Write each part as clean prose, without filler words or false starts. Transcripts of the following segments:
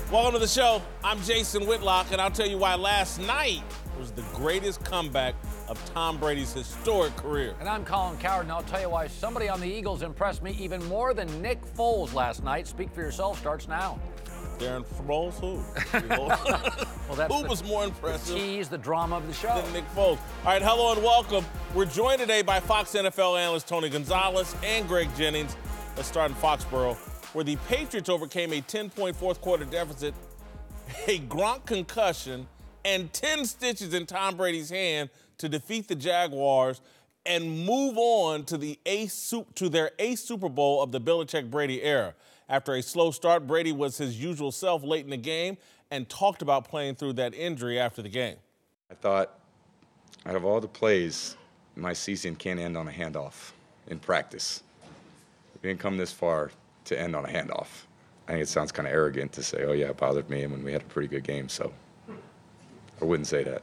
Welcome to the show. I'm Jason Whitlock, and I'll tell you why last night was the greatest comeback of Tom Brady's historic career. And I'm Colin Cowherd, and I'll tell you why somebody on the Eagles impressed me even more than Nick Foles last night. Speak for yourself starts now. Darren Foles, who? Well, that's who was more impressive? The tease, the drama of the show. Than Nick Foles. All right, hello and welcome. We're joined today by Fox NFL analyst Tony Gonzalez and Greg Jennings. Let's start in Foxborough, where the Patriots overcame a 10-point fourth-quarter deficit, a Gronk concussion, and 10 stitches in Tom Brady's hand to defeat the Jaguars and move on to their eighth Super Bowl of the Belichick-Brady era. After a slow start, Brady was his usual self late in the game and talked about playing through that injury after the game. I thought, out of all the plays, my season can't end on a handoff in practice. We didn't come this far to end on a handoff. I think it sounds kind of arrogant to say, oh, yeah, it bothered me when we had a pretty good game, so I wouldn't say that.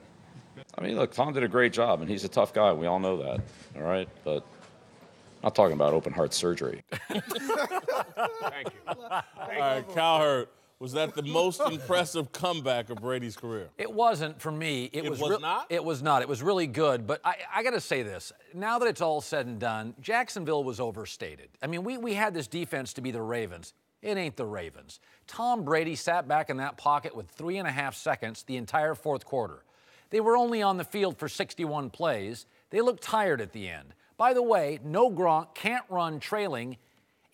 I mean, look, Tom did a great job, and he's a tough guy. We all know that, all right? But I'm not talking about open heart surgery. Thank you. All right, Cowherd, was that the most impressive comeback of Brady's career? It wasn't for me. It was not? It was not. It was really good. But I got to say this. Now that it's all said and done, Jacksonville was overstated. I mean, we had this defense to be the Ravens. It ain't the Ravens. Tom Brady sat back in that pocket with 3.5 seconds the entire fourth quarter. They were only on the field for 61 plays. They looked tired at the end. By the way, no Gronk, can't run trailing,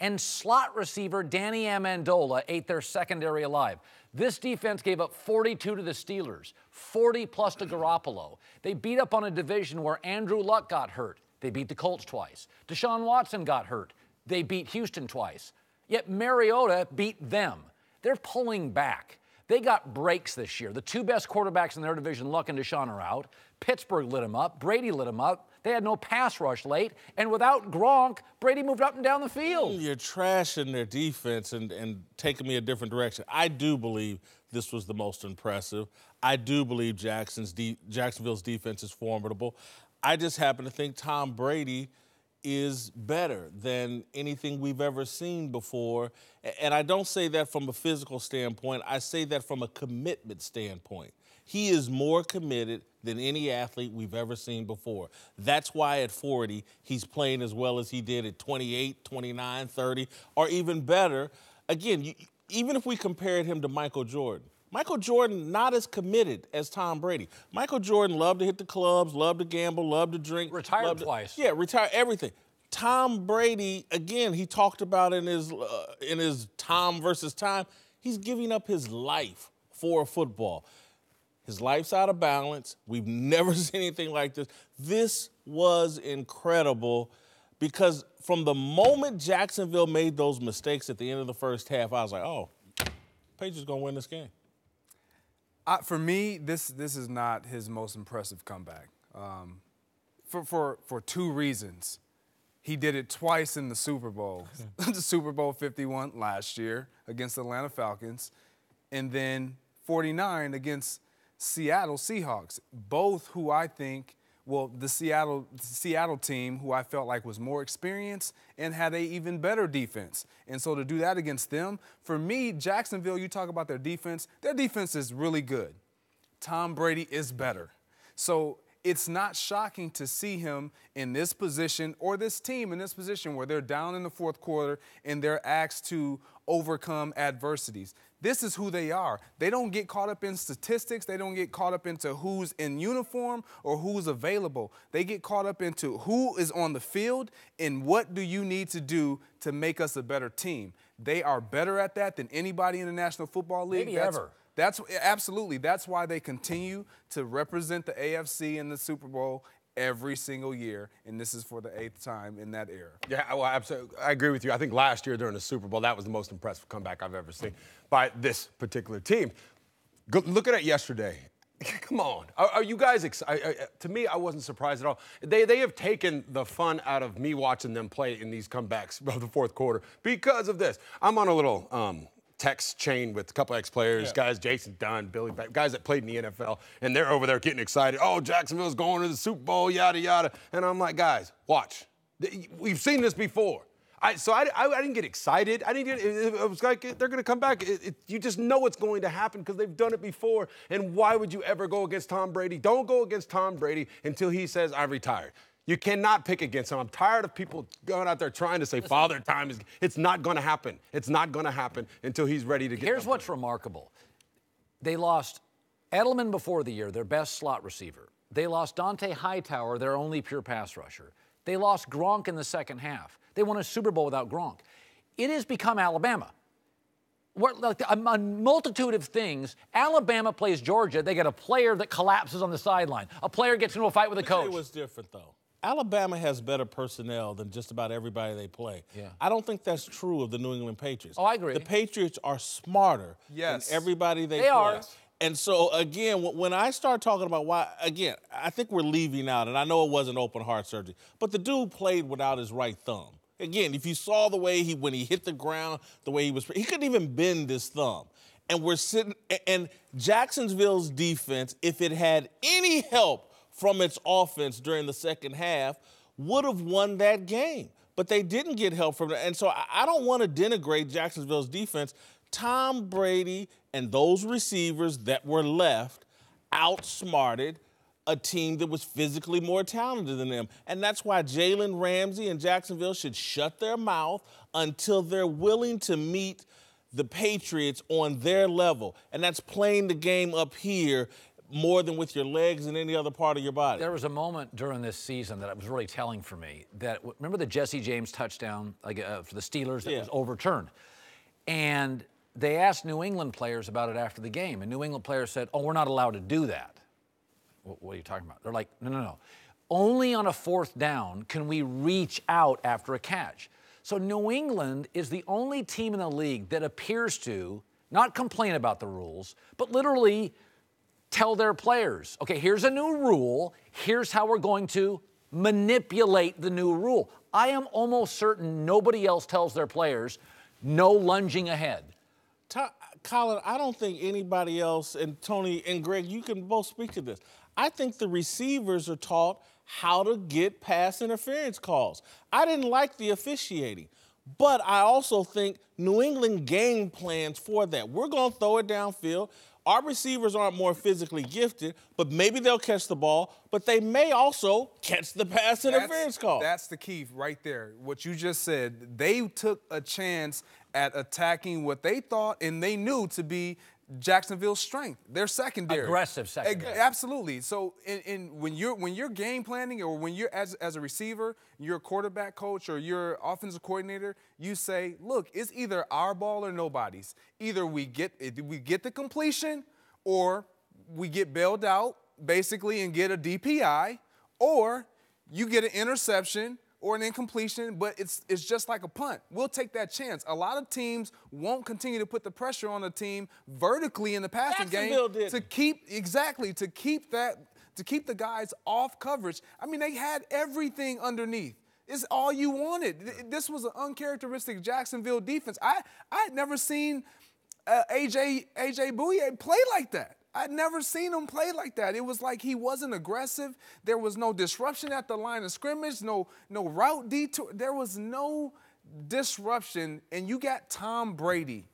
and slot receiver Danny Amendola ate their secondary alive. This defense gave up 42 to the Steelers, 40 plus to Garoppolo. They beat up on a division where Andrew Luck got hurt. They beat the Colts twice. Deshaun Watson got hurt. They beat Houston twice. Yet Mariota beat them. They're pulling back. They got breaks this year. The two best quarterbacks in their division, Luck and Deshaun, are out. Pittsburgh lit them up. Brady lit them up. They had no pass rush late. And without Gronk, Brady moved up and down the field. You're trashing their defense and taking me a different direction. I do believe this was the most impressive. I do believe Jacksonville's defense is formidable. I just happen to think Tom Brady is better than anything we've ever seen before. And I don't say that from a physical standpoint. I say that from a commitment standpoint. He is more committed than any athlete we've ever seen before. That's why at 40, he's playing as well as he did at 28, 29, 30, or even better. Again, even if we compared him to Michael Jordan, not as committed as Tom Brady. Michael Jordan loved to hit the clubs, loved to gamble, loved to drink. Retired twice. Yeah, retired everything. Tom Brady, again, he talked about in his Tom versus Time, he's giving up his life for football. His life's out of balance. We've never seen anything like this. This was incredible because from the moment Jacksonville made those mistakes at the end of the first half, I was like, oh, Patriots going to win this game. For me, this is not his most impressive comeback for two reasons. He did it twice in the Super Bowl, the Super Bowl 51 last year against the Atlanta Falcons, and then 49 against Seattle Seahawks, both who I think, the Seattle team who I felt like was more experienced and had an even better defense. And so to do that against them, for me, Jacksonville, you talk about their defense is really good. Tom Brady is better. So it's not shocking to see him in this position or this team in this position where they're down in the fourth quarter and they're asked to overcome adversities. This is who they are. They don't get caught up in statistics. They don't get caught up into who's in uniform or who's available. They get caught up into who is on the field and what do you need to do to make us a better team. They are better at that than anybody in the National Football League. Maybe ever. That's absolutely. That's why they continue to represent the AFC in the Super Bowl every single year, and this is for the 8th time in that era. Yeah, well, absolutely. I agree with you. I think last year during the Super Bowl, that was the most impressive comeback I've ever seen by this particular team. Look at it yesterday. Come on. Are you guys excited? To me, I wasn't surprised at all. They have taken the fun out of me watching them play in these comebacks of the fourth quarter because of this. I'm on a little text chain with a couple ex-players, guys, Jason Dunn, Billy Beck, guys that played in the NFL, and they're over there getting excited. Oh, Jacksonville's going to the Super Bowl, yada, yada. And I'm like, guys, watch. We've seen this before. I didn't get excited. It was like they're going to come back. You just know it's going to happen because they've done it before. And why would you ever go against Tom Brady? Don't go against Tom Brady until he says, I'm retired. You cannot pick against him. I'm tired of people going out there trying to say, Father Time is. It's not going to happen. It's not going to happen until he's ready to get. Here's what's remarkable. They lost Edelman before the year, their best slot receiver. They lost Dante Hightower, their only pure pass rusher. They lost Gronk in the second half. They won a Super Bowl without Gronk. It has become Alabama. Like a multitude of things. Alabama plays Georgia. They get a player that collapses on the sideline. A player gets into a fight with a coach. It was different, though. Alabama has better personnel than just about everybody they play. Yeah. I don't think that's true of the New England Patriots. Oh, I agree. The Patriots are smarter than everybody they play. Are. And so, again, when I start talking about why, again, I think we're leaving out, and I know it wasn't open heart surgery, but the dude played without his right thumb. Again, if you saw the way when he hit the ground, the way he couldn't even bend his thumb. And we're sitting, and Jacksonville's defense, if it had any help from its offense during the second half, would have won that game. But they didn't get help from it. And so I don't want to denigrate Jacksonville's defense. Tom Brady and those receivers that were left outsmarted a team that was physically more talented than them. And that's why Jalen Ramsey and Jacksonville should shut their mouth until they're willing to meet the Patriots on their level. And that's playing the game up here more than with your legs and any other part of your body. There was a moment during this season that was really telling for me. Remember the Jesse James touchdown for the Steelers that was overturned? And they asked New England players about it after the game, and New England players said, oh, we're not allowed to do that. What are you talking about? They're like, no. Only on a fourth down can we reach out after a catch. So New England is the only team in the league that appears to not complain about the rules, but literally tell their players, okay, here's a new rule. Here's how we're going to manipulate the new rule. I am almost certain nobody else tells their players, no lunging ahead. Colin, I don't think anybody else, and Tony and Greg, you can both speak to this. I think the receivers are taught how to get pass interference calls. I didn't like the officiating, but I also think New England game plans for that. We're going to throw it downfield. Our receivers aren't more physically gifted, but maybe they'll catch the ball, but they may also catch the pass interference call. That's the key right there. What you just said, they took a chance at attacking what they thought and they knew to be Jacksonville's strength, their secondary. Aggressive secondary. Absolutely. So when you're game planning or when you're as a receiver, you're a quarterback coach or you're offensive coordinator, you say, look, it's either our ball or nobody's. Either we get the completion or we get bailed out basically and get a DPI, or you get an interception or an incompletion, but it's just like a punt. We'll take that chance. A lot of teams won't continue to put the pressure on the team vertically in the passing game to keep the guys off coverage. I mean, they had everything underneath. It's all you wanted. This was an uncharacteristic Jacksonville defense. I had never seen AJ Bouye play like that. I'd never seen him play like that. It was like he wasn't aggressive. There was no disruption at the line of scrimmage, no route detour. There was no disruption, and you got Tom Brady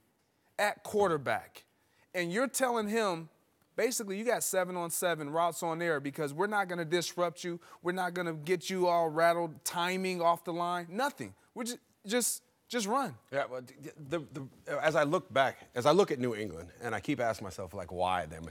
at quarterback, and you're telling him, basically, you got 7-on-7 routes on there because we're not going to disrupt you. We're not going to get you all rattled, timing off the line, nothing. We're just run. Yeah, well, as I look at New England, and I keep asking myself, like, why them?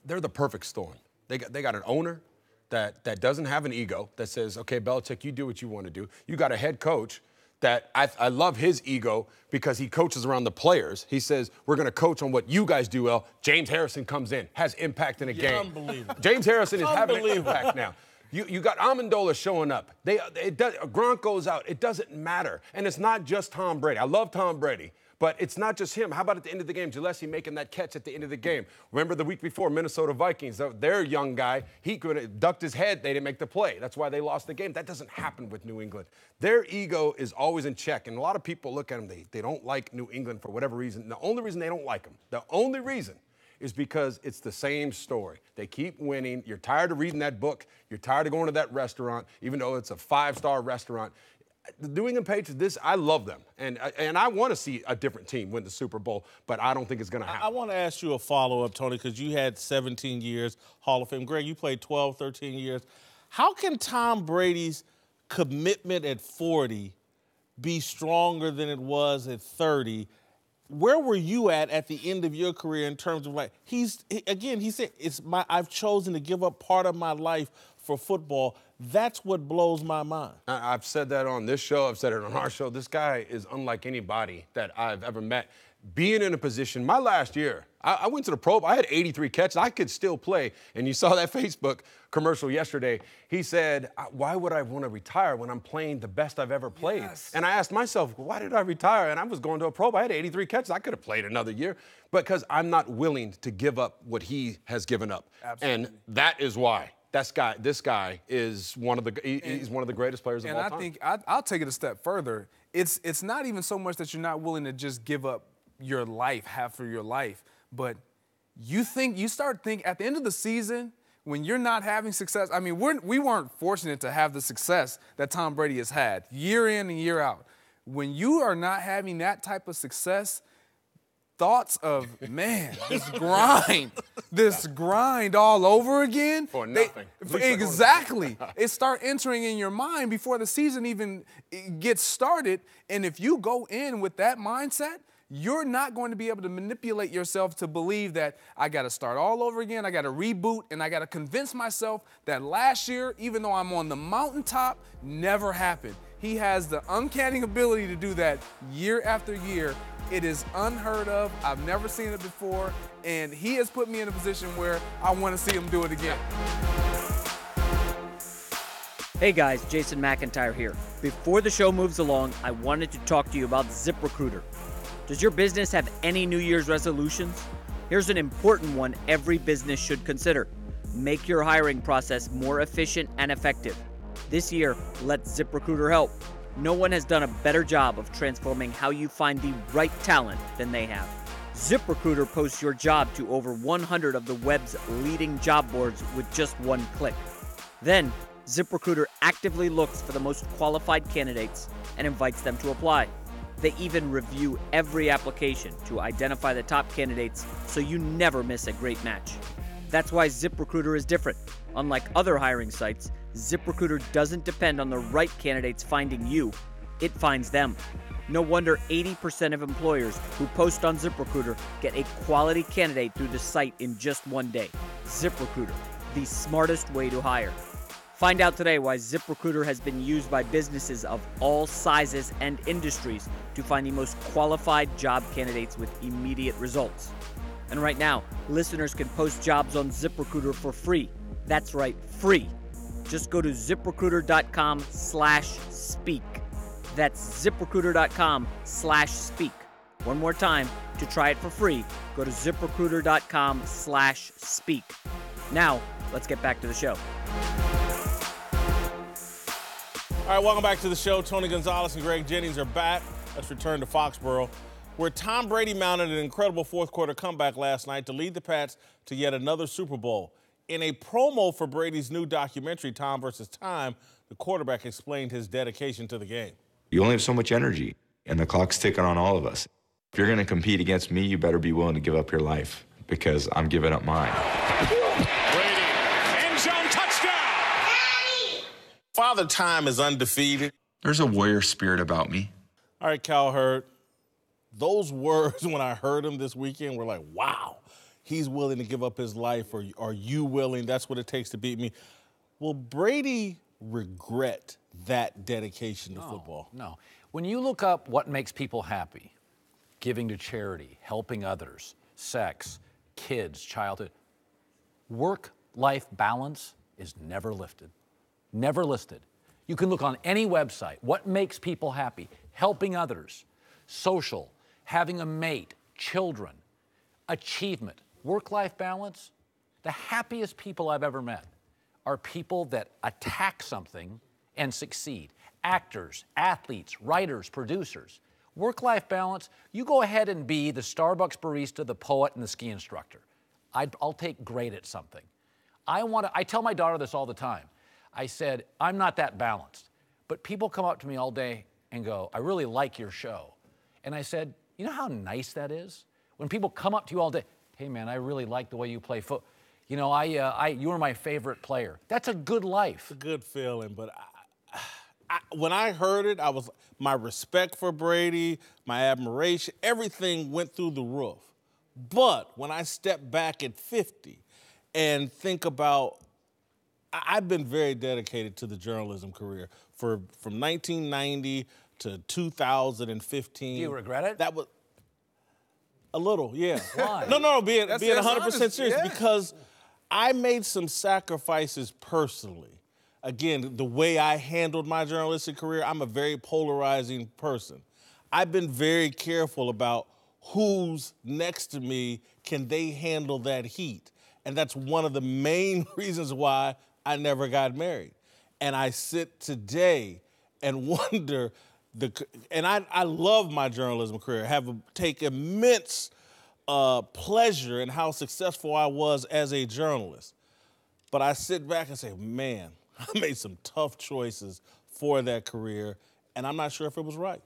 They're the perfect storm. They got an owner that doesn't have an ego, that says, okay, Belichick, you do what you want to do. You got a head coach that I love his ego because he coaches around the players. He says, we're going to coach on what you guys do well. James Harrison comes in, has impact in a game. Unbelievable. James Harrison is having an impact now. You got Amendola showing up. Gronk goes out. It doesn't matter. And it's not just Tom Brady. I love Tom Brady, but it's not just him. How about at the end of the game, Gillespie making that catch at the end of the game? Remember the week before, Minnesota Vikings, their young guy, he could have ducked his head. They didn't make the play. That's why they lost the game. That doesn't happen with New England. Their ego is always in check. And a lot of people look at them, they don't like New England for whatever reason. The only reason they don't like them, the only reason is because it's the same story. They keep winning. You're tired of reading that book. You're tired of going to that restaurant, even though it's a 5-star restaurant. The New England Patriots, I love them. And I want to see a different team win the Super Bowl, but I don't think it's going to happen. I want to ask you a follow-up, Tony, because you had 17 years Hall of Fame. Greg, you played 12, 13 years. How can Tom Brady's commitment at 40 be stronger than it was at 30? Where were you at the end of your career in terms of he said, I've chosen to give up part of my life for football. That's what blows my mind. I've said that on this show. I've said it on our show. This guy is unlike anybody that I've ever met. Being in a position, my last year, I went to the Pro Bowl. I had 83 catches. I could still play. And you saw that Facebook commercial yesterday. He said, why would I want to retire when I'm playing the best I've ever played? Yes. And I asked myself, why did I retire? And I was going to a Pro Bowl. I had 83 catches. I could have played another year. Because I'm not willing to give up what he has given up. Absolutely. And that is why. This guy is one of the greatest players of all time. And I think I'll take it a step further. It's not even so much that you're not willing to just give up your life, half of your life, but you start thinking at the end of the season when you're not having success. I mean, we weren't fortunate to have the success that Tom Brady has had year in and year out. When you are not having that type of success, thoughts of, man, this grind all over again. For nothing. Exactly. It start entering in your mind before the season even gets started. And if you go in with that mindset, you're not going to be able to manipulate yourself to believe that I got to start all over again, I got to reboot, and I got to convince myself that last year, even though I'm on the mountaintop, never happened. He has the uncanny ability to do that year after year. It is unheard of. I've never seen it before, and he has put me in a position where I want to see him do it again. Hey guys, Jason McIntyre here. Before the show moves along, I wanted to talk to you about ZipRecruiter. Does your business have any New Year's resolutions? Here's an important one every business should consider. Make your hiring process more efficient and effective. This year, let ZipRecruiter help. No one has done a better job of transforming how you find the right talent than they have. ZipRecruiter posts your job to over 100 of the web's leading job boards with just one click. Then, ZipRecruiter actively looks for the most qualified candidates and invites them to apply. They even review every application to identify the top candidates so you never miss a great match. That's why ZipRecruiter is different. Unlike other hiring sites, ZipRecruiter doesn't depend on the right candidates finding you, it finds them. No wonder 80% of employers who post on ZipRecruiter get a quality candidate through the site in just one day. ZipRecruiter, the smartest way to hire. Find out today why ZipRecruiter has been used by businesses of all sizes and industries to find the most qualified job candidates with immediate results. And right now, listeners can post jobs on ZipRecruiter for free. That's right, free. Just go to ZipRecruiter.com/speak. That's ZipRecruiter.com/speak. One more time, to try it for free, go to ZipRecruiter.com/speak. Now, let's get back to the show. All right, welcome back to the show. Tony Gonzalez and Greg Jennings are back. Let's return to Foxborough, where Tom Brady mounted an incredible fourth-quarter comeback last night to lead the Pats to yet another Super Bowl. In a promo for Brady's new documentary, Tom vs. Time, the quarterback explained his dedication to the game. You only have so much energy, and the clock's ticking on all of us. If you're going to compete against me, you better be willing to give up your life, because I'm giving up mine. Brady, end zone touchdown! Father Time is undefeated. There's a warrior spirit about me. All right, Cowherd, those words, when I heard them this weekend, were like, wow, he's willing to give up his life, or are you willing? That's what it takes to beat me. Will Brady regret that dedication to football? No. When you look up what makes people happy, giving to charity, helping others, sex, kids, childhood, work-life balance is never listed. Never listed. You can look on any website. What makes people happy? Helping others, social, having a mate, children, achievement, work-life balance. The happiest people I've ever met are people that attack something and succeed. Actors, athletes, writers, producers. Work-life balance, you go ahead and be the Starbucks barista, the poet, and the ski instructor. I'll take great at something. I tell my daughter this all the time. I said, I'm not that balanced, But people come up to me all day and go, I really like your show. And I said, you know how nice that is? When people come up to you all day, hey, man, I really like the way you play football. You know, you were my favorite player. That's a good life. It's a good feeling, but when I heard it, my respect for Brady, my admiration, everything went through the roof. But when I step back at 50 and think about, I've been very dedicated to the journalism career from 1990 to 2015. Do you regret it? That was a little, yeah. Why? No, being 100% serious, yeah. because I made some sacrifices personally. Again, the way I handled my journalistic career, I'm a very polarizing person. I've been very careful about who's next to me, can they handle that heat? And that's one of the main reasons why I never got married. And I sit today and wonder, I love my journalism career, take immense pleasure in how successful I was as a journalist. But I sit back and say, man, I made some tough choices for that career, and I'm not sure if it was right.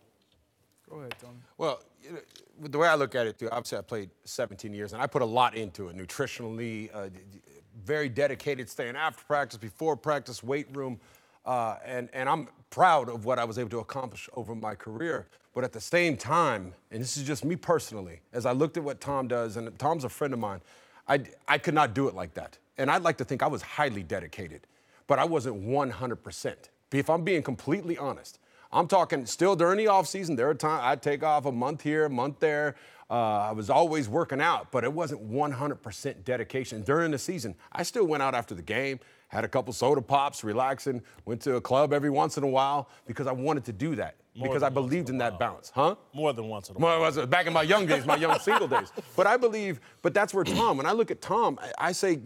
Go ahead, Tony. Well, the way I look at it, too, obviously I played 17 years, and I put a lot into it, nutritionally, very dedicated, staying after practice, before practice, weight room, and I'm proud of what I was able to accomplish over my career. But at the same time, and this is just me personally, as I looked at what Tom does, and Tom's a friend of mine, I could not do it like that. And I'd like to think I was highly dedicated, but I wasn't 100%. If I'm being completely honest, I'm talking still during the offseason, there are times I'd take off a month here, a month there. I was always working out, but it wasn't 100% dedication. During the season, I still went out after the game, had a couple soda pops, relaxing, went to a club every once in a while because I wanted to do that. Because I believed in that balance. Huh? More than once in a while. Well, back in my young days, my young single days. But that's where Tom, when I look at Tom, I say,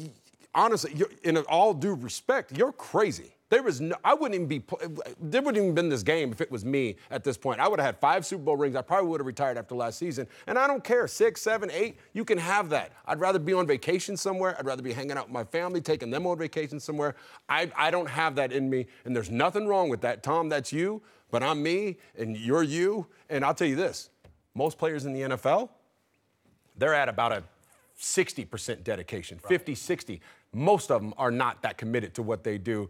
honestly, in all due respect, you're crazy. There wouldn't even been this game if it was me at this point. I would have had 5 Super Bowl rings. I probably would have retired after last season. And I don't care, 6, 7, 8, you can have that. I'd rather be on vacation somewhere. I'd rather be hanging out with my family, taking them on vacation somewhere. I don't have that in me, and there's nothing wrong with that. Tom, that's you, but I'm me, and you're you. And I'll tell you this, most players in the NFL, they're at about a 60% dedication, 50, 60. Most of them are not that committed to what they do.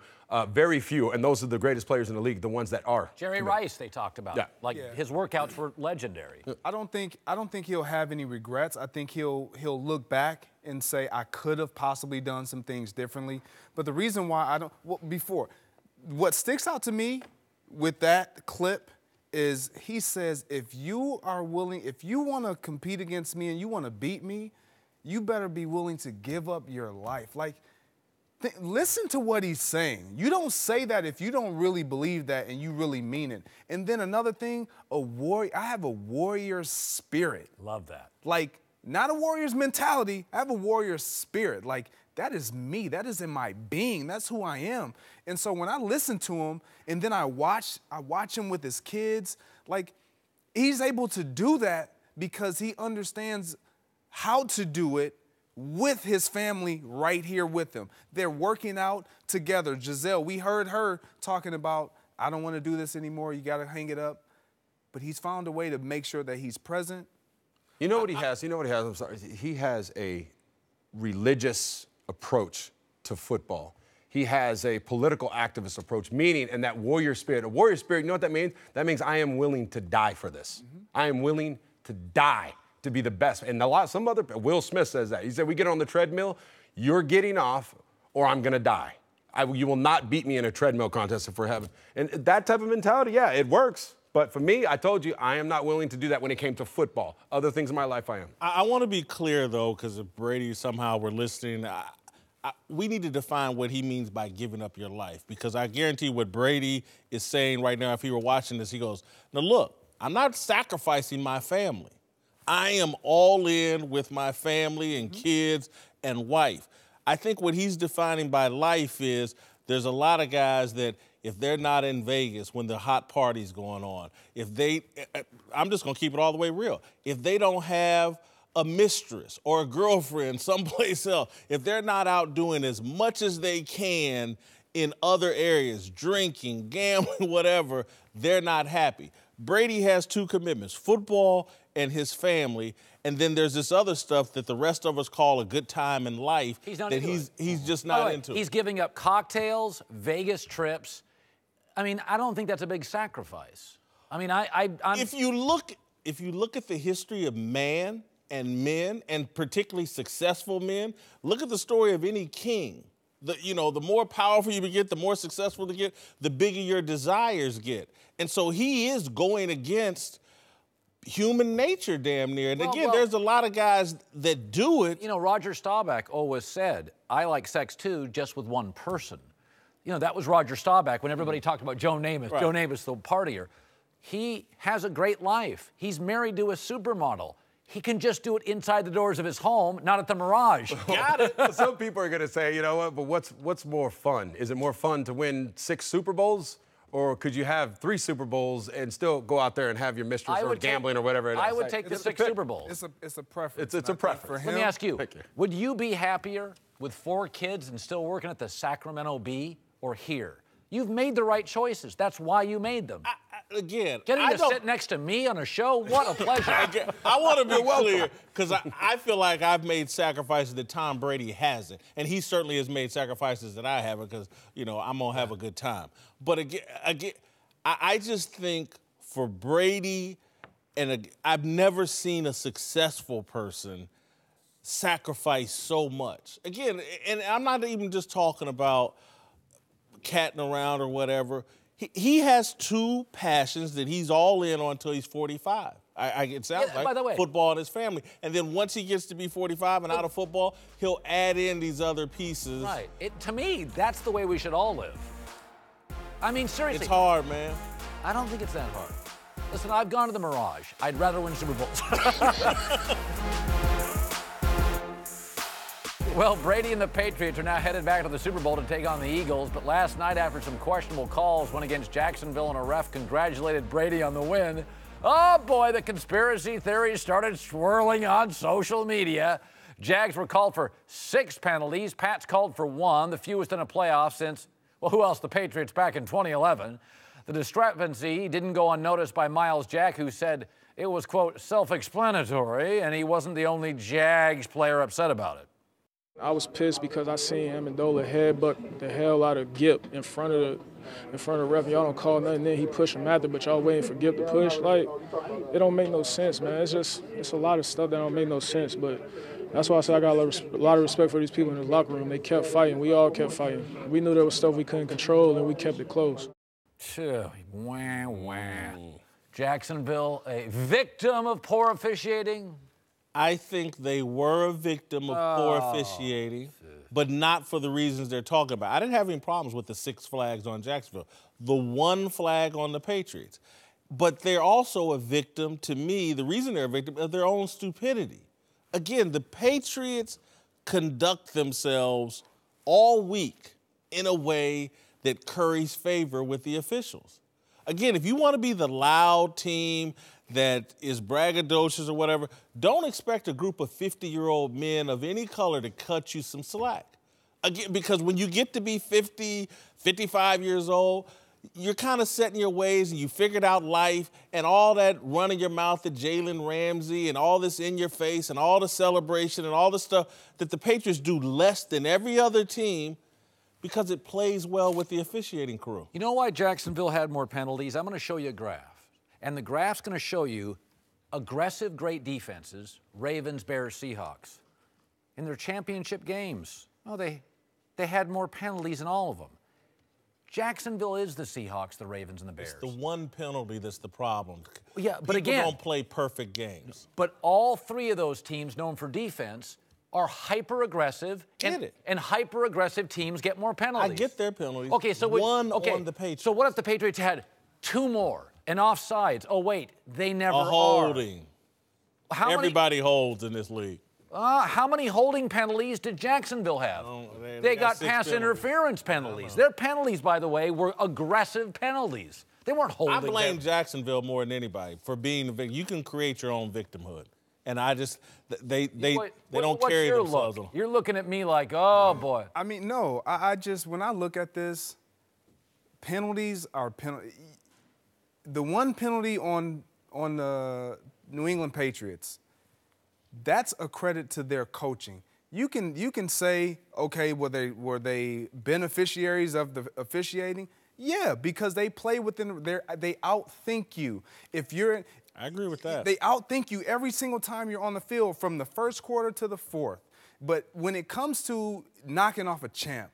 Very few, and those are the greatest players in the league, the ones that are. Jerry Rice, they talked about. Yeah. His workouts were legendary. I don't think he'll have any regrets. I think he'll look back and say, I could have possibly done some things differently. But the reason why what sticks out to me with that clip is he says, if you want to compete against me and you want to beat me, you better be willing to give up your life. Like, listen to what he's saying. You don't say that if you don't really believe that and you really mean it. And then another thing, I have a warrior spirit. Love that. Like, not a warrior's mentality. I have a warrior spirit. Like, that is me. That is in my being. That's who I am. And so when I listen to him and then I watch him with his kids, like, he's able to do that because he understands how to do it with his family right here with him. They're working out together. Giselle, we heard her talking about, I don't want to do this anymore. You got to hang it up. But he's found a way to make sure that he's present. You know what he has? I'm sorry. He has a religious approach to football. He has a political activist approach, meaning, and that warrior spirit. A warrior spirit, you know what that means? That means I am willing to die for this. Mm-hmm. I am willing to die to be the best. And Will Smith says that. He said, we get on the treadmill, you're getting off, or I'm going to die. You will not beat me in a treadmill contest if we're having. And that type of mentality, yeah, it works. But for me, I told you, I am not willing to do that when it came to football. Other things in my life, I am. I want to be clear, though, because if Brady somehow were listening, we need to define what he means by giving up your life. Because I guarantee what Brady is saying right now, if he were watching this, he goes, now look, I'm not sacrificing my family. I am all in with my family and kids and wife. I think what he's defining by life is there's a lot of guys that if they're not in Vegas when the hot party's going on, I'm just going to keep it all the way real. If they don't have a mistress or a girlfriend someplace else, if they're not out doing as much as they can in other areas, drinking, gambling, whatever, they're not happy. Brady has two commitments, football and his family, and then there's this other stuff that the rest of us call a good time in life he's not that he's just not into. He's giving up cocktails, Vegas trips. I mean, I don't think that's a big sacrifice. I mean, I'm If you look at the history of man and men, and particularly successful men, look at the story of any king. The more powerful you get, the more successful you get, the bigger your desires get. And so he is going against human nature damn near. And again, there's a lot of guys that do it. Roger Staubach always said, I like sex too, just with one person. That was Roger Staubach when everybody talked about Joe Namath. Right. Joe Namath, the partier. He has a great life. He's married to a supermodel. He can just do it inside the doors of his home, not at the Mirage. Got it. Some people are going to say, you know what, but what's more fun? Is it more fun to win 6 Super Bowls? Or could you have 3 Super Bowls and still go out there and have your mistress or gambling or whatever it is? I would take the 6 Super Bowls. It's a preference. It's a preference. For him, Let me ask you, would you be happier with 4 kids and still working at the Sacramento Bee or here? You've made the right choices. That's why you made them. Again, Getting to sit next to me on a show, what a pleasure. I want to be clear, because I feel like I've made sacrifices that Tom Brady hasn't. And he certainly has made sacrifices that I haven't, because, I'm going to have a good time. But again, I just think for Brady, I've never seen a successful person sacrifice so much. Again, and I'm not even just talking about catting around or whatever. He has 2 passions that he's all in on until he's 45. It sounds like by the way, football and his family. And then once he gets to be 45 and out of football, he'll add in these other pieces. Right. To me, that's the way we should all live. I mean, seriously. It's hard, man. I don't think it's that hard. Listen, I've gone to the Mirage. I'd rather win Super Bowls. Well, Brady and the Patriots are now headed back to the Super Bowl to take on the Eagles, but last night after some questionable calls went against Jacksonville and a ref congratulated Brady on the win, oh boy, the conspiracy theories started swirling on social media. Jags were called for 6 penalties. Pats called for 1, the fewest in a playoff since, well, who else? The Patriots back in 2011. The discrepancy didn't go unnoticed by Miles Jack, who said it was, quote, self-explanatory, and he wasn't the only Jags player upset about it. I was pissed because I seen Amendola headbutt the hell out of Gip in front of the ref. Y'all don't call nothing. Then he pushed him after, but y'all waiting for Gip to push. Like, it don't make no sense, man. It's a lot of stuff that don't make no sense. But that's why I said I got a lot of respect for these people in the locker room. They kept fighting. We all kept fighting. We knew there was stuff we couldn't control, and we kept it close. Wah, wah. Jacksonville, a victim of poor officiating. I think they were a victim of poor officiating, but not for the reasons they're talking about. I didn't have any problems with the 6 flags on Jacksonville, the 1 flag on the Patriots. But they're also a victim, to me, the reason they're a victim, of their own stupidity. Again, the Patriots conduct themselves all week in a way that curries favor with the officials. Again, if you want to be the loud team that is braggadocious or whatever, don't expect a group of 50-year-old men of any color to cut you some slack. Again, because when you get to be 50, 55 years old, you're kind of set in your ways and you figured out life, and all that running your mouth at Jalen Ramsey and all this in your face and all the celebration and all the stuff that the Patriots do less than every other team because it plays well with the officiating crew. You know why Jacksonville had more penalties? I'm going to show you a graph. And the graph's going to show you aggressive, great defenses, Ravens, Bears, Seahawks. In their championship games, they had more penalties in all of them. Jacksonville is the Seahawks, the Ravens, and the Bears. It's the one penalty that's the problem. Yeah, but People again, don't play perfect games. But all 3 of those teams known for defense are hyper-aggressive, and hyper-aggressive teams get more penalties. I get their penalties. Okay, so on the Patriots. So what if the Patriots had 2 more? And offsides. Oh, wait, they never are. Holding. Everybody holds in this league. How many holding penalties did Jacksonville have? They got pass interference penalties. Their penalties, by the way, were aggressive penalties. They weren't holding. I blame Jacksonville more than anybody for being the victim. You can create your own victimhood. and I just they don't what's carry your themselves. Look? You're looking at me like, oh boy. I mean, no. I just when I look at this, penalties are penalty. The one penalty on the New England Patriots, that's a credit to their coaching. You can say, okay, were they beneficiaries of the officiating? Yeah, because they play within they outthink you. I agree with that. They outthink you every single time you're on the field from the first quarter to the fourth. But when it comes to knocking off a champ,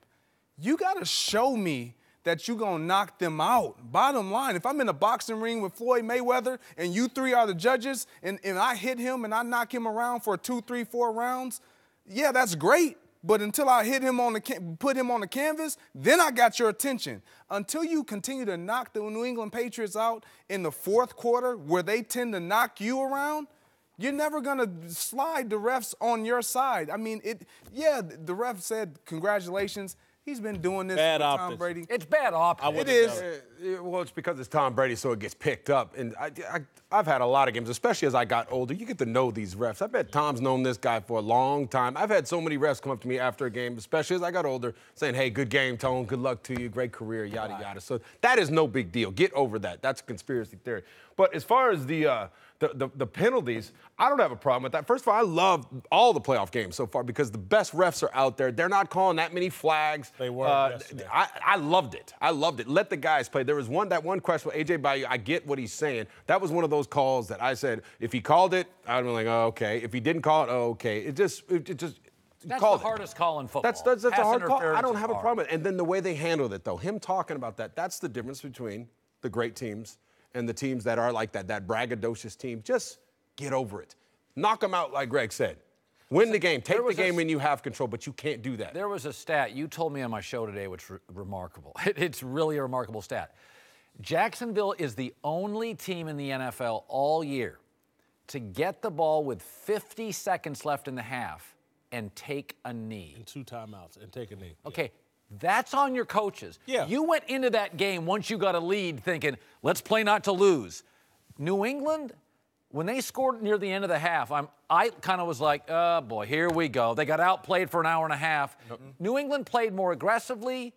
you got to show me that you're going to knock them out. Bottom line, if I'm in a boxing ring with Floyd Mayweather and you three are the judges and I hit him and I knock him around for 2, 3, 4 rounds, yeah, that's great. But until I hit him put him on the canvas, then I got your attention. Until you continue to knock the New England Patriots out in the fourth quarter where they tend to knock you around, you're never going to slide the refs on your side. I mean, the ref said, congratulations. He's been doing this with Tom Brady. It's bad optics. It is. Well, it's because it's Tom Brady, so it gets picked up. And I've had a lot of games, especially as I got older. You get to know these refs. I bet Tom's known this guy for a long time. I've had so many refs come up to me after a game, especially as I got older, saying, hey, good game, Tone. Good luck to you. Great career, yada, yada. So that is no big deal. Get over that. That's a conspiracy theory. But as far as the penalties, I don't have a problem with that. First of all, I love all the playoff games so far because the best refs are out there. They're not calling that many flags. They were. I loved it. I loved it. Let the guys play. There was that one question with A.J. Bayou. I get what he's saying. That was one of those calls that I said, if he called it, I'd be like, oh, okay. If he didn't call it, oh, okay. It just That's the hardest call in football. That's a hard call. I don't have a problem with it. And then the way they handled it, though, him talking about that's the difference between the great teams and the teams that are like that braggadocious team. Just get over it. Knock them out, like Greg said. Win the game. Take the game when you have control, but you can't do that. There was a stat you told me on my show today, which is remarkable. It's really a remarkable stat. Jacksonville is the only team in the NFL all year to get the ball with 50 seconds left in the half and take a knee. And 2 timeouts and take a knee. Okay. That's on your coaches. Yeah. You went into that game once you got a lead thinking, let's play not to lose. New England, when they scored near the end of the half, I kind of was like, oh, boy, here we go. They got outplayed for an hour and a half. New England played more aggressively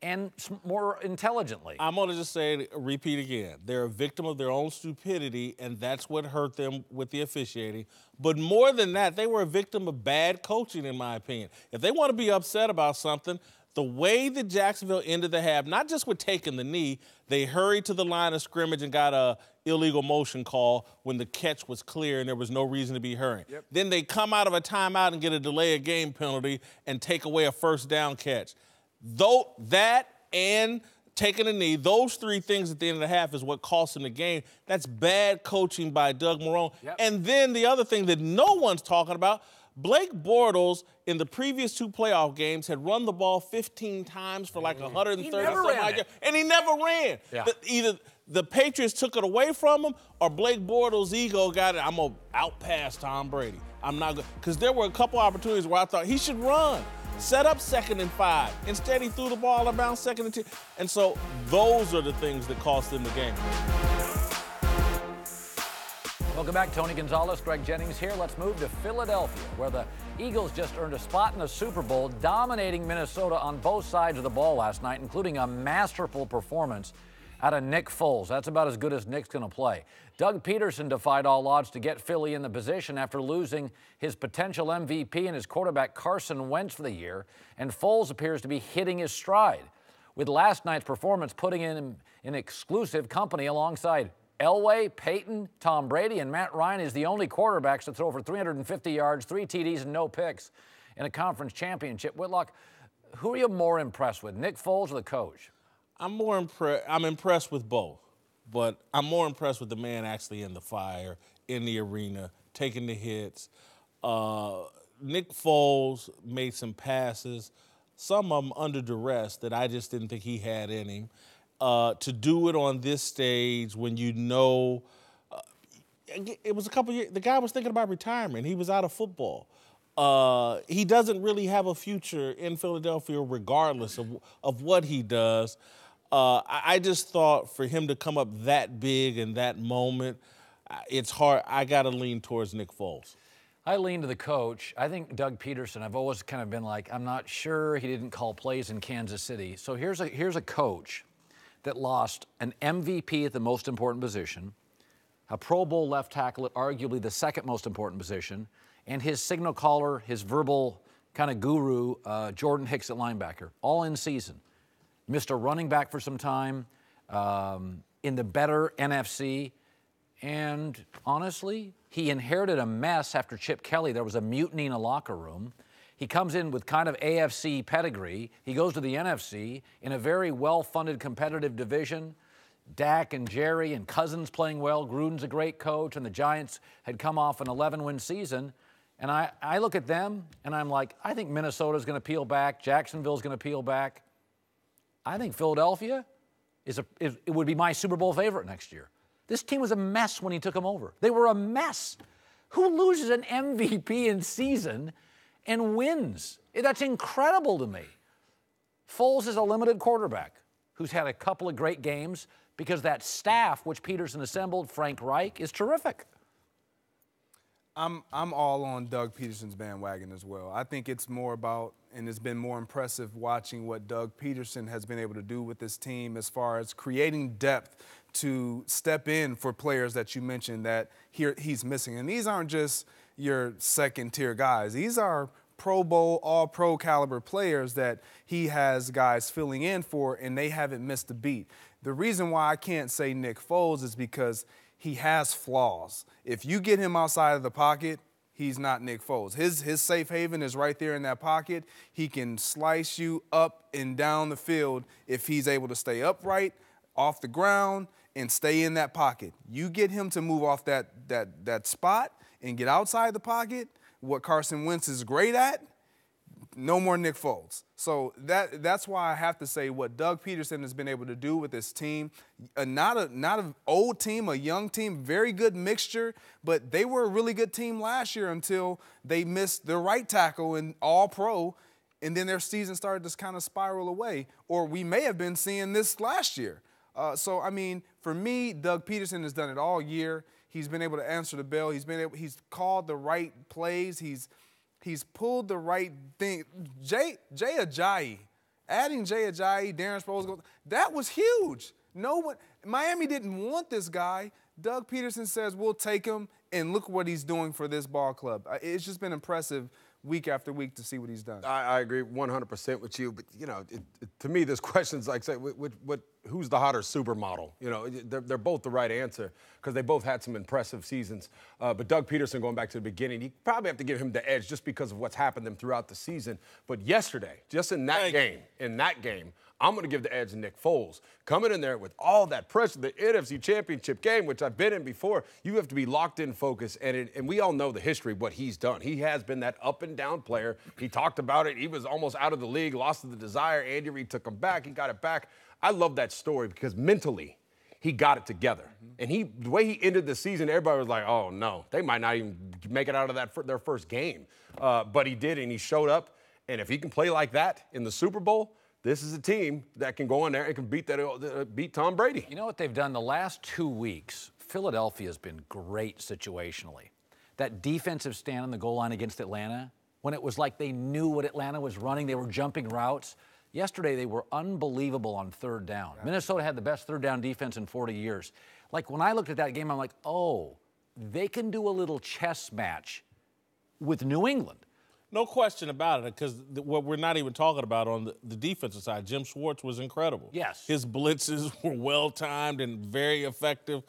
and more intelligently. I'm going to just repeat again. They're a victim of their own stupidity, and that's what hurt them with the officiating. But more than that, they were a victim of bad coaching, in my opinion. If they want to be upset about something, the way that Jacksonville ended the half, not just with taking the knee, they hurried to the line of scrimmage and got a illegal motion call when the catch was clear and there was no reason to be hurrying. Yep. Then they come out of a timeout and get a delay of game penalty and take away a first down catch. Though that and taking a knee, those 3 things at the end of the half is what cost them the game. That's bad coaching by Doug Marrone. Yep. And then the other thing that no one's talking about, Blake Bortles, in the previous 2 playoff games, had run the ball 15 times for like 130 something like that, and he never ran. Yeah. Either the Patriots took it away from him, or Blake Bortles' ego got it. I'm gonna outpass Tom Brady. I'm not gonna, because there were a couple opportunities where I thought he should run, set up 2nd and 5. Instead, he threw the ball around 2nd and 10. And so those are the things that cost them the game. Welcome back. Tony Gonzalez, Greg Jennings here. Let's move to Philadelphia, where the Eagles just earned a spot in the Super Bowl, dominating Minnesota on both sides of the ball last night, including a masterful performance out of Nick Foles. That's about as good as Nick's going to play. Doug Peterson defied all odds to get Philly in the position after losing his potential MVP and his quarterback Carson Wentz for the year, and Foles appears to be hitting his stride, with last night's performance putting him in exclusive company alongside Elway, Peyton, Tom Brady, and Matt Ryan is the only quarterbacks to throw for 350 yards, 3 TDs, and no picks in a conference championship. Whitlock, who are you more impressed with, Nick Foles or the coach? I'm impressed with both, but I'm more impressed with the man actually in the fire, in the arena, taking the hits. Nick Foles made some passes, some of them under duress that I just didn't think he had in him. To do it on this stage when you know it was a couple years, the guy was thinking about retirement. He was out of football. He doesn't really have a future in Philadelphia regardless of what he does. I just thought for him to come up that big in that moment, it's hard. I got to lean towards Nick Foles. I lean to the coach. I think Doug Peterson, I've always kind of been like, I'm not sure he didn't call plays in Kansas City. So here's a coach that lost an MVP at the most important position, a Pro Bowl left tackle at arguably the second most important position, and his signal caller, his verbal kind of guru, Jordan Hicks at linebacker, all in season. Missed a running back for some time in the better NFC. And honestly, he inherited a mess after Chip Kelly. There was a mutiny in a locker room. He comes in with kind of AFC pedigree. He goes to the NFC in a very well-funded competitive division. Dak and Jerry and Cousins playing well. Gruden's a great coach, and the Giants had come off an 11-win season. And I look at them, and I'm like, I think Minnesota's going to peel back. Jacksonville's going to peel back. I think Philadelphia it would be my Super Bowl favorite next year. This team was a mess when he took them over. They were a mess. Who loses an MVP in season and wins? That's incredible to me. Foles is a limited quarterback who's had a couple of great games because that staff, which Peterson assembled, Frank Reich, is terrific. I'm all on Doug Peterson's bandwagon as well. I think it's more about, and it's been more impressive watching what Doug Peterson has been able to do with this team as far as creating depth to step in for players that you mentioned that he's missing. And these aren't just your second-tier guys. These are Pro Bowl, all-pro caliber players that he has guys filling in for, and they haven't missed a beat. The reason why I can't say Nick Foles is because he has flaws. If you get him outside of the pocket, he's not Nick Foles. His safe haven is right there in that pocket. He can slice you up and down the field if he's able to stay upright, off the ground, and stay in that pocket. You get him to move off that spot and get outside the pocket, what Carson Wentz is great at, no more Nick Foles. So that's why I have to say what Doug Peterson has been able to do with this team, not an old team, a young team, very good mixture, but they were a really good team last year until they missed their right tackle in All-Pro, and then their season started to kind of spiral away. Or we may have been seeing this last year. So, I mean, for me, Doug Peterson has done it all year. He's been able to answer the bell. He's called the right plays. He's pulled the right thing. Jay Ajayi, adding Jay Ajayi, Darren Sproles, that was huge. Miami didn't want this guy. Doug Peterson says, we'll take him, and look what he's doing for this ball club. It's just been impressive week after week to see what he's done. I agree 100% with you, but, you know, to me, there's questions like, say, who's the hotter supermodel? You know, they're both the right answer because they both had some impressive seasons. But Doug Peterson, going back to the beginning, you probably have to give him the edge just because of what's happened to them throughout the season. But yesterday, just in that game, I'm going to give the edge to Nick Foles. Coming in there with all that pressure, the NFC Championship game, which I've been in before, you have to be locked in focus. And we all know the history of what he's done. He has been that up-and-down player. He talked about it. He was almost out of the league, lost to the desire. Andy Reid took him back. He got it back. I love that story because mentally he got it together. And the way he ended the season, everybody was like, oh, no, they might not even make it out of their first game. But he did, and he showed up. And if he can play like that in the Super Bowl, this is a team that can go in there and can beat Tom Brady. You know what they've done the last 2 weeks? Philadelphia has been great situationally. That defensive stand on the goal line against Atlanta, when it was like they knew what Atlanta was running, they were jumping routes. Yesterday, they were unbelievable on third down. Yeah. Minnesota had the best third down defense in 40 years. Like, when I looked at that game, I'm like, oh, they can do a little chess match with New England. No question about it, because what we're not even talking about on the defensive side, Jim Schwartz was incredible. Yes. His blitzes were well-timed and very effective.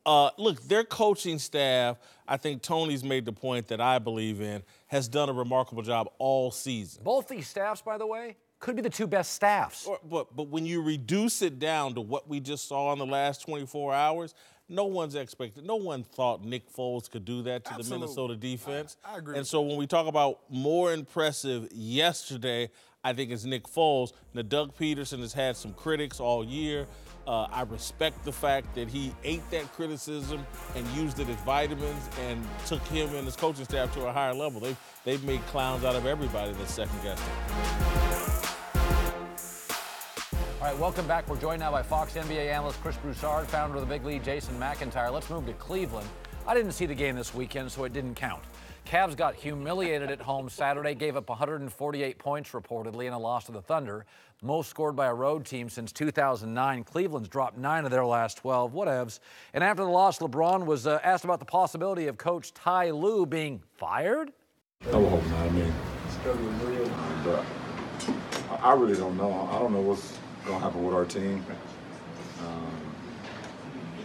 Look, their coaching staff, I think Tony's made the point that I believe in, has done a remarkable job all season. Both these staffs, by the way, could be the two best staffs. But when you reduce it down to what we just saw in the last 24 hours, no one thought Nick Foles could do that to the Minnesota defense. I agree. And so when we talk about more impressive yesterday, I think it's Nick Foles. Now, Doug Peterson has had some critics all year. I respect the fact that he ate that criticism and used it as vitamins and took him and his coaching staff to a higher level. They've made clowns out of everybody that's second-guessed him. All right, welcome back. We're joined now by Fox NBA analyst Chris Broussard, founder of the Big Lead, Jason McIntyre. Let's move to Cleveland. I didn't see the game this weekend, so it didn't count. Cavs got humiliated at home Saturday, gave up 148 points reportedly in a loss to the Thunder. Most scored by a road team since 2009. Cleveland's dropped 9 of their last 12. Whatevs. And after the loss, LeBron was asked about the possibility of Coach Ty Lue being fired. I would hope not. I mean, but I really don't know. I don't know what's going to happen with our team.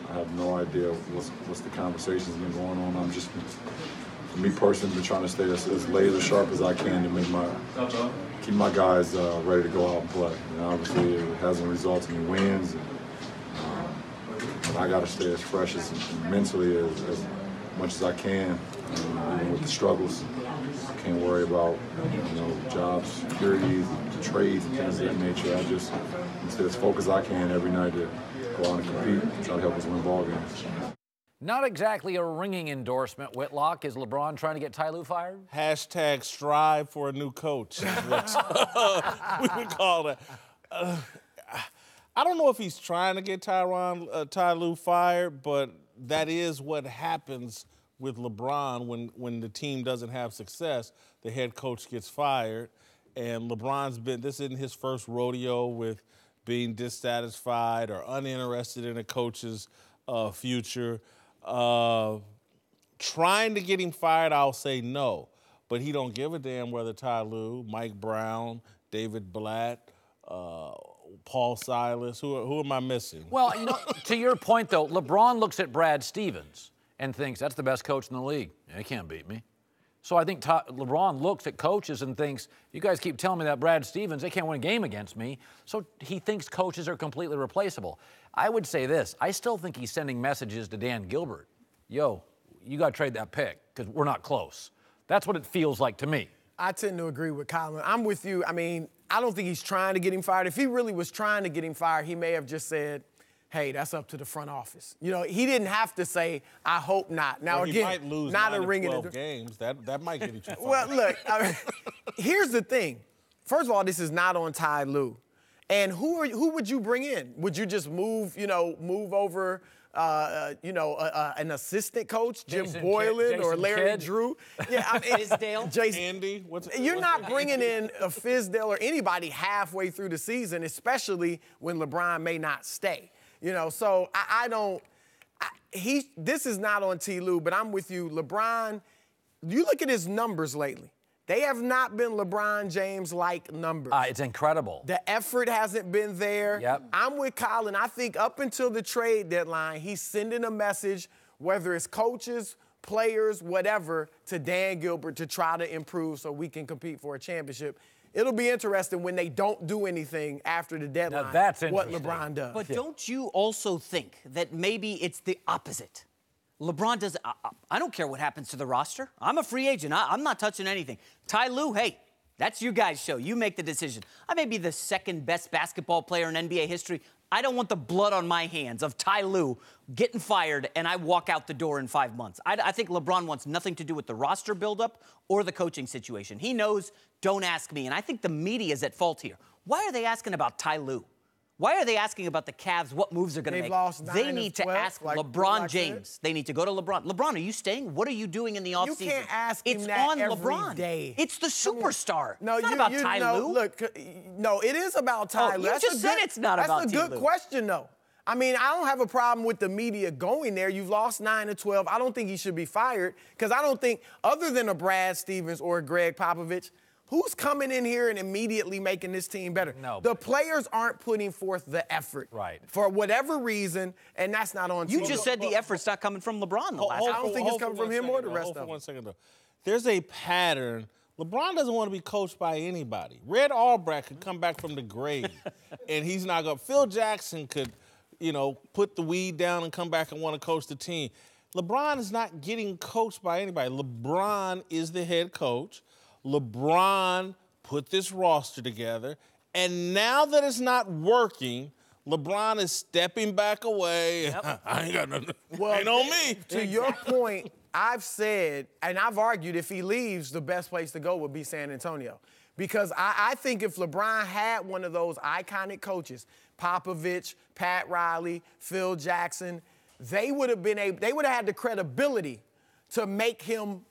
I have no idea what's the conversations been going on. I'm just, for me personally, been trying to stay as laser sharp as I can to make keep my guys ready to go out and play. Obviously, it hasn't resulted in wins, but I got to stay as fresh as mentally as much as I can, even with the struggles. I can't worry about jobs, securities, trades, and things of that nature. I just stay as focused as I can every night to go out and compete and try to help us win ball games. Not exactly a ringing endorsement, Whitlock. Is LeBron trying to get Ty Lue fired? Hashtag strive for a new coach is what we would call that. I don't know if he's trying to get Ty Lue fired, but that is what happens with LeBron when the team doesn't have success. The head coach gets fired, and this isn't his first rodeo with being dissatisfied or uninterested in a coach's future. Trying to get him fired, I'll say no. But he don't give a damn whether Ty Lue, Mike Brown, David Blatt, Paul Silas, who am I missing? Well, to your point, though, LeBron looks at Brad Stevens and thinks that's the best coach in the league. He can't beat me. So I think LeBron looks at coaches and thinks, you guys keep telling me that Brad Stevens, they can't win a game against me. So he thinks coaches are completely replaceable. I would say this. I still think he's sending messages to Dan Gilbert. Yo, you got to trade that pick because we're not close. That's what it feels like to me. I tend to agree with Colin. I'm with you. I mean, I don't think he's trying to get him fired. If he really was trying to get him fired, he may have just said, hey, that's up to the front office. He didn't have to say, I hope not. Now, he again, might lose not 9 a ring in 12 games. That might get you fired. Well, look, here's the thing. First of all, this is not on Ty Lue. And who would you bring in? Would you just move over, an assistant coach, Jim Boylan or Larry Drew? Yeah, Fizdale. Jason. Andy, You're not bringing in a Fizdale or anybody halfway through the season, especially when LeBron may not stay. So I don't. This is not on T. Lue, but I'm with you. LeBron, you look at his numbers lately. They have not been LeBron James-like numbers. It's incredible. The effort hasn't been there. Yep. I'm with Colin. I think up until the trade deadline, he's sending a message, whether it's coaches, players, whatever, to Dan Gilbert to try to improve so we can compete for a championship. It'll be interesting when they don't do anything after the deadline. Now that's what interesting. LeBron does. But don't you also think that maybe it's the opposite? LeBron does. I don't care what happens to the roster. I'm a free agent. I'm not touching anything. Ty Lue, hey, that's you guys' show. You make the decision. I may be the second best basketball player in NBA history. I don't want the blood on my hands of Ty Lue getting fired and I walk out the door in 5 months. I think LeBron wants nothing to do with the roster buildup or the coaching situation. He knows, don't ask me. And I think the media is at fault here. Why are they asking about Ty Lue? Why are they asking about the Cavs, what moves they're going to make? Lost 9 they need to 12, ask like LeBron James. They need to go to LeBron. LeBron, are you staying? What are you doing in the offseason? You can't ask him it's that on every LeBron. day. It's the superstar. No, it's not about Ty Lue. Look, no, it is about Ty Lue. You just said it's not about Ty Lue. That's a good question, though. I mean, I don't have a problem with the media going there. You've lost 9 to 12. I don't think he should be fired because I don't think, other than a Brad Stevens or a Greg Popovich, who's coming in here and immediately making this team better? No. The players aren't putting forth the effort. Right. For whatever reason, and that's not on You just said the effort's not coming from LeBron the last I don't think it's coming from him or the rest of them. 1 second, though. There's a pattern. LeBron doesn't want to be coached by anybody. Red Auerbach could come back from the grave, and he's not going to. Phil Jackson could, put the weed down and come back and want to coach the team. LeBron is not getting coached by anybody. LeBron is the head coach. LeBron put this roster together, and now that it's not working, LeBron is stepping back away. Yep. I ain't got nothing. Well, ain't on me. To your point, I've said, and I've argued, if he leaves, the best place to go would be San Antonio. Because I think if LeBron had one of those iconic coaches, Popovich, Pat Riley, Phil Jackson, they would have had the credibility to make him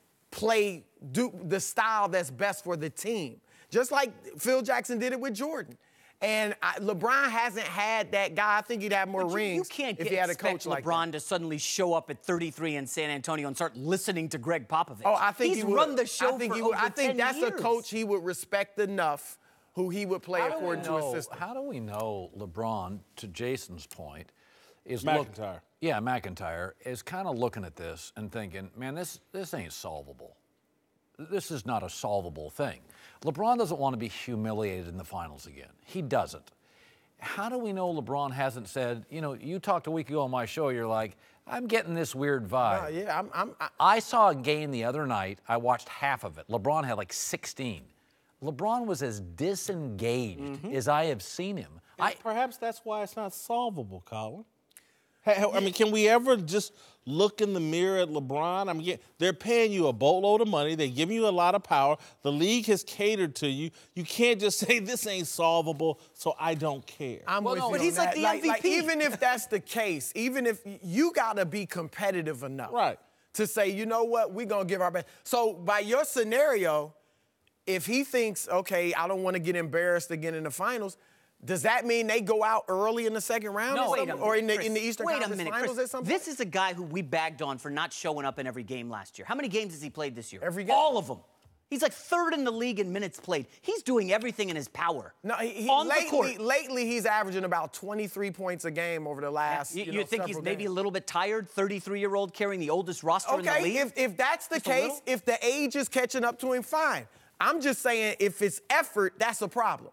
do the style that's best for the team. Just like Phil Jackson did it with Jordan. And LeBron hasn't had that guy. I think he'd have more rings if he had a coach like that. LeBron to suddenly show up at 33 in San Antonio and start listening to Greg Popovich. Oh, I think he's he would. run the show I think that's a coach he would respect enough, who he would play according to his system. How do we know LeBron, to Jason's point, is McIntyre? McIntyre is kind of looking at this and thinking, man, this ain't solvable. This is not a solvable thing. LeBron doesn't want to be humiliated in the finals again. He doesn't. How do we know LeBron hasn't said, you talked a week ago on my show, you're like, I'm getting this weird vibe. I saw a game the other night. I watched half of it. LeBron had like 16. LeBron was as disengaged as I have seen him. Perhaps that's why it's not solvable, Colin. I mean, can we ever just look in the mirror at LeBron? I mean, they're paying you a boatload of money. They're giving you a lot of power. The league has catered to you. You can't just say this ain't solvable, so I don't care. But he's like the MVP. Like, even if that's the case, even if you got to be competitive enough to say, you know what, we're going to give our best. So by your scenario, if he thinks, okay, I don't want to get embarrassed again in the finals, does that mean they go out early in the second round or in the Eastern Conference Finals or something? This is a guy who we bagged on for not showing up in every game last year. How many games has he played this year? Every game. All of them. He's like third in the league in minutes played. He's doing everything in his power. No, lately he's averaging about 23 points a game over the last. You think he's maybe a little bit tired? 33-year-old carrying the oldest roster in the league. Okay, if that's the case, if the age is catching up to him, fine. I'm just saying, if it's effort, that's a problem.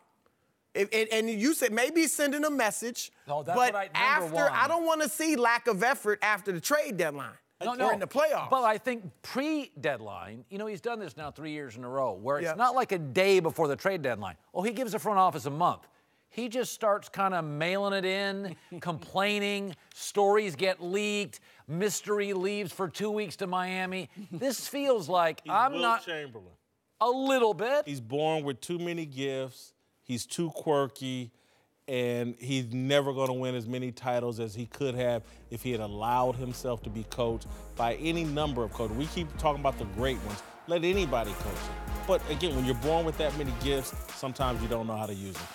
And you said maybe sending a message, but I don't want to see lack of effort after the trade deadline or in the playoffs. But I think pre-deadline, he's done this now 3 years in a row, where it's not like a day before the trade deadline. Oh, he gives the front office a month. He just starts kind of mailing it in, complaining, stories get leaked, mystery leaves for 2 weeks to Miami. This feels like Chamberlain. A little bit. He's born with too many gifts. He's too quirky, and he's never going to win as many titles as he could have if he had allowed himself to be coached by any number of coaches. We keep talking about the great ones. Let anybody coach him. But again, when you're born with that many gifts, sometimes you don't know how to use them.